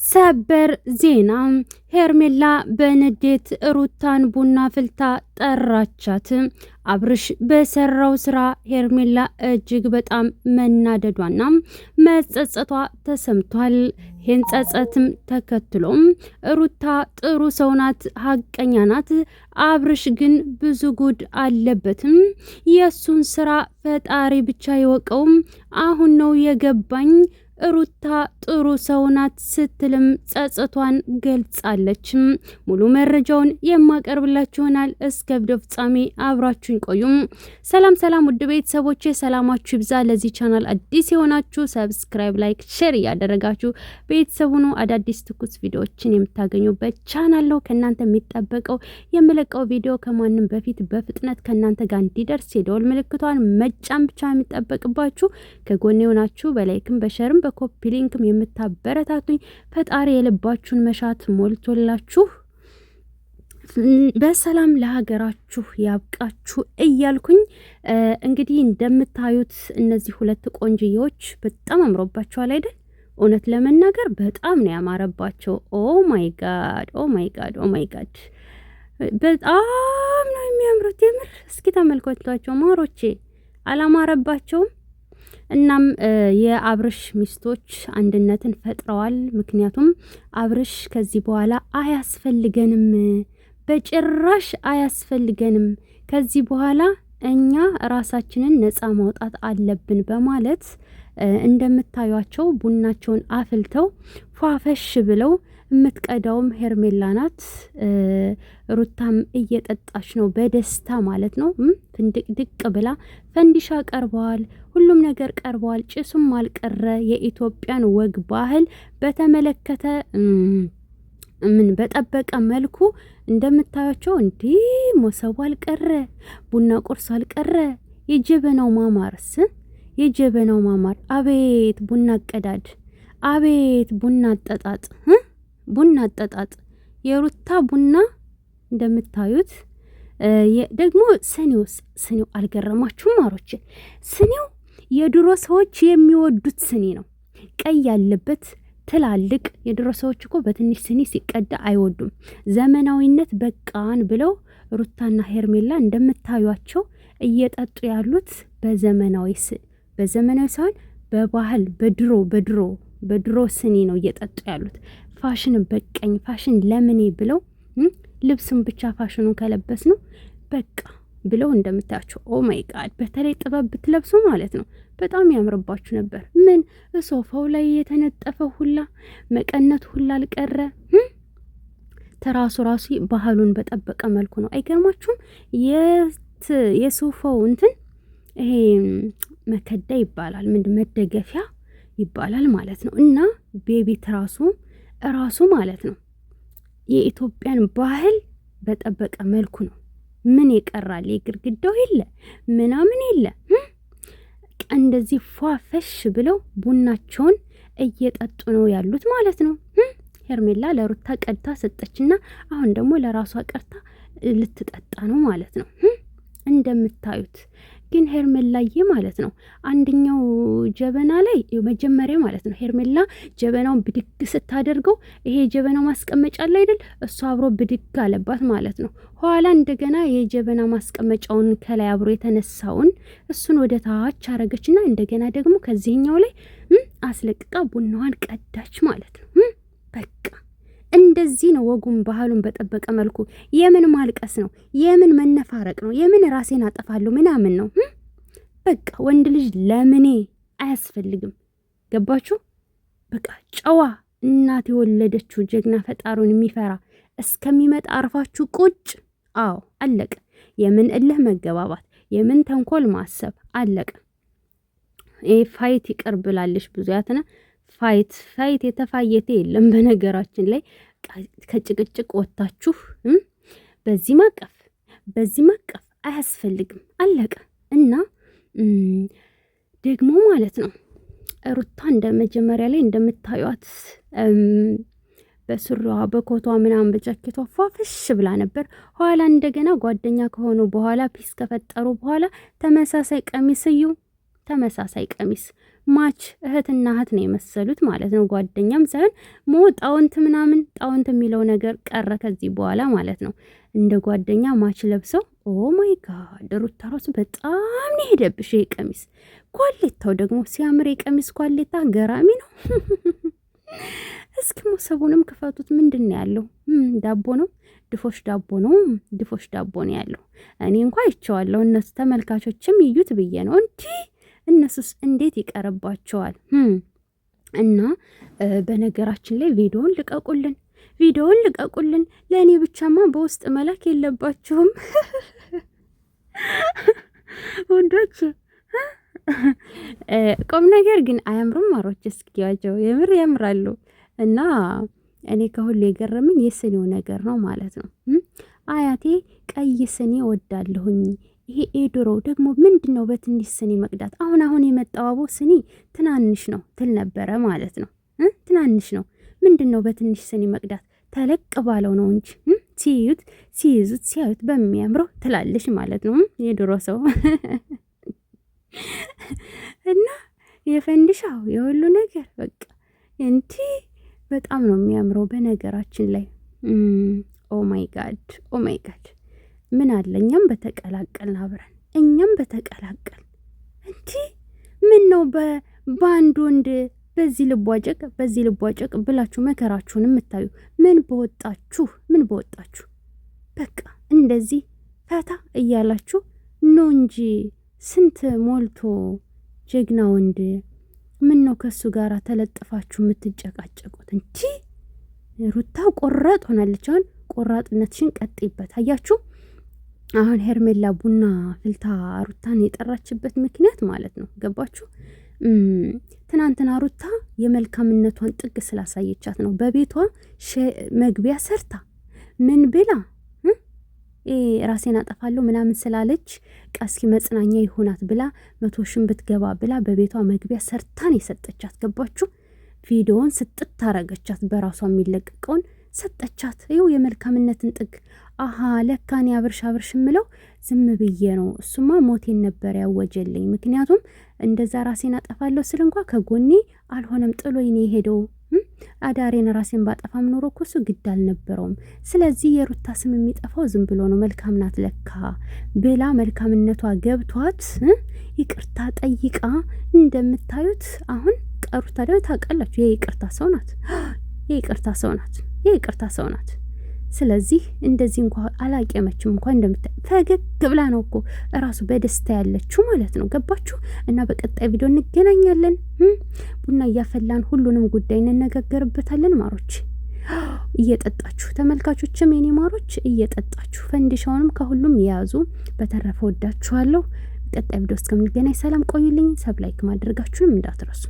ሰበር ዜና ሄርሜላ በንዴት ሩታን ቡና ፍልታ ጠራቻት። አብርሽ በሰራው ስራ ሄርሜላ እጅግ በጣም መናደዷና መጸጸቷ ተሰምቷል። ይህን ጸጸትም ተከትሎም ሩታ ጥሩ ሰው ናት፣ ሀቀኛ ናት። አብርሽ ግን ብዙ ጉድ አለበትም። የእሱን ስራ ፈጣሪ ብቻ ይወቀውም። አሁን ነው የገባኝ ሩታ ጥሩ ሰው ናት ስትልም ጸጸቷን ገልጻለች። ሙሉ መረጃውን የማቀርብላችሁ ይሆናል። እስከ ቪዲዮ ፍጻሜ አብራችሁን ቆዩም። ሰላም ውድ ቤተሰቦቼ ሰላማችሁ ይብዛ። ለዚህ ቻናል አዲስ የሆናችሁ ሰብስክራይብ፣ ላይክ፣ ሼር እያደረጋችሁ ቤተሰቡ ነው አዳዲስ ትኩስ ቪዲዮዎችን የምታገኙበት ቻናል ነው። ከእናንተ የሚጠበቀው የምለቀው ቪዲዮ ከማንም በፊት በፍጥነት ከእናንተ ጋር እንዲደርስ የደወል ምልክቷን መጫን ብቻ የሚጠበቅባችሁ። ከጎኔ ሆናችሁ በላይክም በሸርም በኮፒ ሊንክም የምታበረታቱኝ ፈጣሪ የልባችሁን መሻት ሞልቶላችሁ በሰላም ለሀገራችሁ ያብቃችሁ እያልኩኝ እንግዲህ እንደምታዩት እነዚህ ሁለት ቆንጅዬዎች በጣም አምሮባቸዋል አይደል? እውነት ለመናገር በጣም ነው ያማረባቸው። ኦ ማይ ጋድ በጣም ነው የሚያምሩት የምር። እስኪ ተመልከቷቸው ማሮቼ፣ አላማረባቸውም? እናም የአብርሽ ሚስቶች አንድነትን ፈጥረዋል። ምክንያቱም አብርሽ ከዚህ በኋላ አያስፈልገንም፣ በጭራሽ አያስፈልገንም፣ ከዚህ በኋላ እኛ ራሳችንን ነፃ ማውጣት አለብን በማለት እንደምታዩቸው ቡናቸውን አፍልተው ፏፈሽ ብለው የምትቀዳውም ሄርሜላ ናት። ሩታም እየጠጣች ነው በደስታ ማለት ነው። ፍንድቅድቅ ብላ ፈንዲሻ ቀርበዋል፣ ሁሉም ነገር ቀርበዋል። ጭሱም አልቀረ። የኢትዮጵያን ወግ ባህል በተመለከተ ምን በጠበቀ መልኩ እንደምታዩቸው እንዲህ ሞሰቡ አልቀረ፣ ቡና ቁርስ አልቀረ። የጀበናው ማማርስ የጀበናው ማማር! አቤት ቡና አቀዳድ፣ አቤት ቡና አጠጣጥ፣ ቡና አጠጣጥ የሩታ ቡና እንደምታዩት ደግሞ ስኒው አልገረማችሁም ማሮች? ስኒው የድሮ ሰዎች የሚወዱት ስኒ ነው። ቀይ ያለበት ትላልቅ የድሮ ሰዎች እኮ በትንሽ ስኒ ሲቀዳ አይወዱም። ዘመናዊነት በቃን ብለው ሩታና ሄርሜላ እንደምታዩቸው እየጠጡ ያሉት በዘመናዊ ሳይሆን በባህል በድሮ ስኒ ነው እየጠጡ ያሉት። ፋሽን በቀኝ ፋሽን ለምኔ ብለው ልብስም ብቻ ፋሽኑን ከለበስ ነው በቃ ብለው እንደምታያቸው። ኦ ማይ ጋድ! በተለይ ጥበብ ብትለብሱ ማለት ነው በጣም ያምርባችሁ ነበር። ምን ሶፋው ላይ የተነጠፈው ሁላ መቀነት ሁላ አልቀረ። ራሱ ባህሉን በጠበቀ መልኩ ነው። አይገርማችሁም? የሶፋው እንትን ይሄ መከዳ ይባላል፣ መደገፊያ ይባላል ማለት ነው። እና ቤቢት ራሱ ማለት ነው የኢትዮጵያን ባህል በጠበቀ መልኩ ነው። ምን ይቀራል? የግርግዳው የለ ምናምን የለ። እንደዚህ ፏፈሽ ብለው ቡናቸውን እየጠጡ ነው ያሉት ማለት ነው። ሄርሜላ ለሩታ ቀድታ ሰጠችና አሁን ደግሞ ለራሷ ቀርታ ልትጠጣ ነው ማለት ነው። እንደምታዩት ግን ሄርሜላዬ ማለት ነው አንደኛው ጀበና ላይ መጀመሪያ ማለት ነው ሄርሜላ ጀበናውን ብድግ ስታደርገው ይሄ ጀበናው ማስቀመጫ ላይ አይደል? እሱ አብሮ ብድግ አለባት ማለት ነው። ኋላ እንደገና የጀበና ማስቀመጫውን ከላይ አብሮ የተነሳውን እሱን ወደ ታች አረገችና እንደገና ደግሞ ከዚህኛው ላይ አስለቅቃ ቡናዋን ቀዳች ማለት ነው። በቃ እንደዚህ ነው ወጉን ባህሉን በጠበቀ መልኩ። የምን ማልቀስ ነው? የምን መነፋረቅ ነው? የምን ራሴን አጠፋለሁ ምናምን ነው? በቃ ወንድ ልጅ ለምኔ አያስፈልግም። ገባችሁ? በቃ ጨዋ እናት የወለደችው ጀግና ፈጣሩን የሚፈራ እስከሚመጣ አርፋችሁ ቁጭ። አዎ አለቀ። የምን እልህ መገባባት፣ የምን ተንኮል ማሰብ አለቀ። ፋይት ይቅር ብላለች ብዙ ያተና ፋይት የተፋየተ የለም። በነገራችን ላይ ከጭቅጭቅ ወጣችሁ በዚህ ማቀፍ አያስፈልግም። አለቀ። እና ደግሞ ማለት ነው ሩታ እንደ መጀመሪያ ላይ እንደምታዩት በሱሪዋ በኮቷ ምናምን በጃኬቷ ፏፍሽ ብላ ነበር። ኋላ እንደገና ጓደኛ ከሆኑ በኋላ ፒስ ከፈጠሩ በኋላ ተመሳሳይ ቀሚስ ማች እህትና እህት ነው የመሰሉት ማለት ነው። ጓደኛም ሳይሆን ጣውንት ምናምን ጣውንት የሚለው ነገር ቀረ ከዚህ በኋላ ማለት ነው። እንደ ጓደኛ ማች ለብሰው ኦ ማይ ጋድ ሩታ ራሱ በጣም ነው ሄደብሽ። ቀሚስ ኳሌታው ደግሞ ሲያምር የቀሚስ ኳሌታ ገራሚ ነው። እስኪ ሞሰቡንም ክፈቱት። ምንድን ነው ያለው? ዳቦ ነው፣ ድፎሽ ዳቦ ነው። ድፎሽ ዳቦ ነው ያለው። እኔ እንኳ አይቼዋለሁ። እነሱ ተመልካቾችም ይዩት ብዬ ነው እንጂ እነሱስ እንዴት ይቀርባቸዋል? እና በነገራችን ላይ ቪዲዮውን ልቀቁልን። ለእኔ ብቻማ በውስጥ መላክ የለባችሁም ወንዶች። ቁም ነገር ግን አያምሩም ማሮች? እስኪያቸው የምር ያምራሉ። እና እኔ ከሁሉ የገረመኝ የስኒው ነገር ነው ማለት ነው። አያቴ ቀይ ስኒ ወዳለሁኝ። ይሄ ኤድሮ ደግሞ ምንድን ነው በትንሽ ስኒ መቅዳት? አሁን የመጣው አቦ ስኒ ትናንሽ ነው ትል ነበረ ማለት ነው። ትናንሽ ነው ምንድን ነው በትንሽ ስኒ መቅዳት? ተለቅ ባለው ነው እንጂ ሲይዙት ሲያዩት በሚያምረው ትላለሽ ማለት ነው የድሮ ሰው። እና የፈንድሻው የሁሉ ነገር በቃ እንቲ በጣም ነው የሚያምረው። በነገራችን ላይ ኦ ማይ ጋድ ምን አለ እኛም በተቀላቀልን አብረን እኛም በተቀላቀል እንቲ ምን ነው በአንድ ወንድ በዚህ ልቧጨቅ ብላችሁ መከራችሁን የምታዩ ምን በወጣችሁ በቃ እንደዚህ ፈታ እያላችሁ ነው እንጂ ስንት ሞልቶ ጀግና ወንድ ምን ነው ከሱ ጋር ተለጥፋችሁ የምትጨቃጨቁት? እንጂ ሩታ ቆራጥ ሆናለች። አሁን ቆራጥነትሽን ቀጥይበት። አያችሁ አሁን ሄርሜላ ቡና ፍልታ ሩታን የጠራችበት ምክንያት ማለት ነው። ገባችሁ? ትናንትና ሩታ የመልካምነቷን ጥግ ስላሳየቻት ነው። በቤቷ መግቢያ ሰርታ ምን ብላ ራሴን አጠፋለሁ ምናምን ስላለች ቀስኪ መጽናኛ ይሆናት ብላ 100 ሺህ ብትገባ ብላ በቤቷ መግቢያ ሰርታን የሰጠቻት። ገባችሁ? ቪዲዮውን ስጥት ታረገቻት። በራሷ የሚለቀቀውን ሰጠቻት። ይኸው የመልካምነትን ጥግ። አሃ ለካኔ አብርሽ ምለው ዝም ብዬ ነው። እሱማ ሞቴን ነበር ያወጀልኝ። ምክንያቱም እንደዛ ራሴን አጠፋለሁ ስል እንኳ ከጎኔ አልሆነም ጥሎኝ ነው የሄደው። አዳሬን ራሴን ባጠፋም ኖሮ እኮ እሱ ግድ አልነበረውም። ስለዚህ የሩታ ስም የሚጠፋው ዝም ብሎ ነው። መልካም ናት ለካ ብላ መልካምነቷ ገብቷት ይቅርታ ጠይቃ እንደምታዩት አሁን ሩታ ደግሞ ታውቃላችሁ የይቅርታ ሰው ናት። ስለዚህ እንደዚህ እንኳ አላቀመችም እንኳ እንደምታይ ፈገግ ብላ ነው እኮ እራሱ በደስታ ያለችው ማለት ነው። ገባችሁ? እና በቀጣይ ቪዲዮ እንገናኛለን። ቡና እያፈላን ሁሉንም ጉዳይ እንነጋገርበታለን። ማሮች እየጠጣችሁ ተመልካቾችም የኔ ማሮች እየጠጣችሁ ፈንዲሻውንም ከሁሉም የያዙ። በተረፈ ወዳችኋለሁ። በቀጣይ ቪዲዮ እስከምንገናኝ ሰላም ቆዩልኝ። ሰብ ላይክ ማድረጋችሁንም እንዳትረሱ።